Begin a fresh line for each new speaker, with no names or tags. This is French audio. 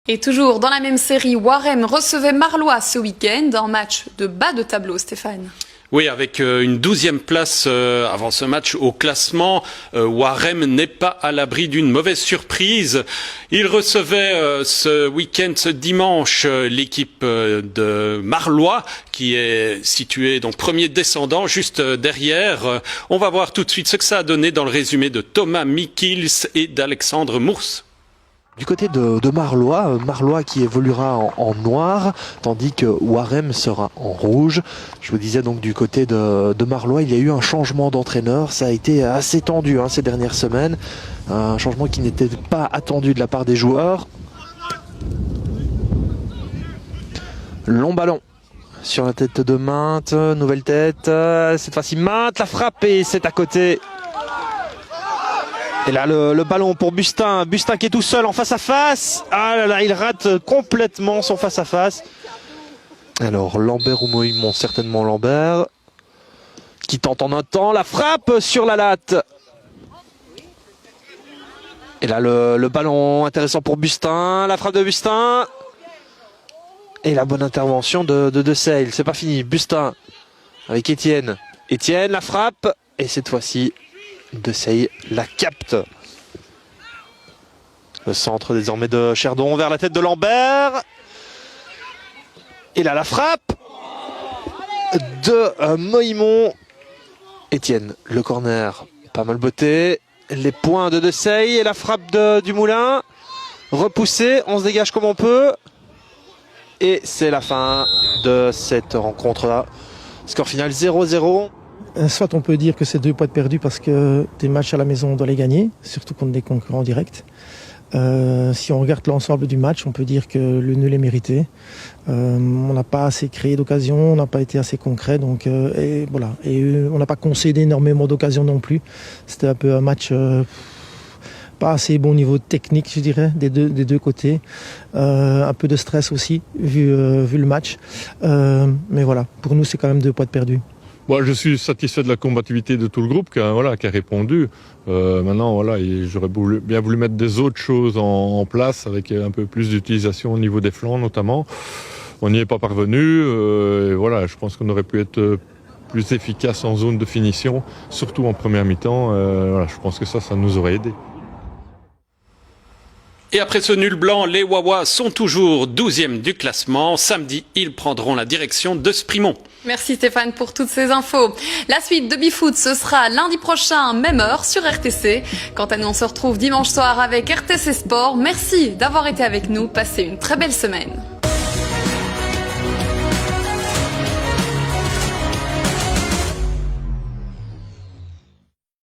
Et toujours dans la même série, Warem recevait Marlois ce week-end, un match de bas de tableau, Stéphane.
Oui, avec une 12e place avant ce match au classement, Warem n'est pas à l'abri d'une mauvaise surprise. Il recevait ce week-end, ce dimanche, l'équipe de Marlois, qui est située donc premier descendant, juste derrière. On va voir tout de suite ce que ça a donné dans le résumé de Thomas Mikils et d'Alexandre Mours.
Du côté de Marlois, Marlois qui évoluera en noir, tandis que Warem sera en rouge. Je vous disais donc du côté de Marlois, il y a eu un changement d'entraîneur. Ça a été assez tendu ces dernières semaines. Un changement qui n'était pas attendu de la part des joueurs. Long ballon sur la tête de Mainte, nouvelle tête. Cette fois-ci Mainte, la frappe et c'est à côté. Et là, le ballon pour Bustin. Bustin qui est tout seul en face-à-face. Ah là là, il rate complètement son face-à-face. Alors, Lambert ou Moïmon, certainement Lambert. Qui tente en un temps. La frappe sur la latte. Et là, le ballon intéressant pour Bustin. La frappe de Bustin. Et la bonne intervention de Seil. C'est pas fini. Bustin avec Étienne. Étienne, la frappe. Et cette fois-ci, De Seil la capte. Le centre désormais de Cherdon vers la tête de Lambert. Et là la frappe de Moïmon. Étienne, le corner, pas mal botté. Les points de Seil et la frappe du Moulin. Repoussé, on se dégage comme on peut. Et c'est la fin de cette rencontre-là. Score final 0-0.
Soit on peut dire que c'est 2 points de perdus parce que des matchs à la maison on doit les gagner, surtout contre des concurrents directs. Si on regarde l'ensemble du match, on peut dire que le nul est mérité. On n'a pas assez créé d'occasions, on n'a pas été assez concret, donc et voilà. Et on n'a pas concédé énormément d'occasions non plus. C'était un peu un match pas assez bon niveau technique, je dirais, des deux côtés. Un peu de stress aussi vu le match. Mais voilà, pour nous c'est quand même 2 points de perdus.
Bon, je suis satisfait de la combativité de tout le groupe qui a répondu. Maintenant, j'aurais bien voulu mettre des autres choses en place avec un peu plus d'utilisation au niveau des flancs notamment. On n'y est pas parvenu. Je pense qu'on aurait pu être plus efficace en zone de finition, surtout en première mi-temps. Je pense que ça nous aurait aidé.
Et après ce nul blanc, les Wawa sont toujours 12e du classement. Samedi, ils prendront la direction de Sprimont.
Merci Stéphane pour toutes ces infos. La suite de Bifoot, ce sera lundi prochain, même heure, sur RTC. Quant à nous, on se retrouve dimanche soir avec RTC Sport. Merci d'avoir été avec nous. Passez une très belle semaine.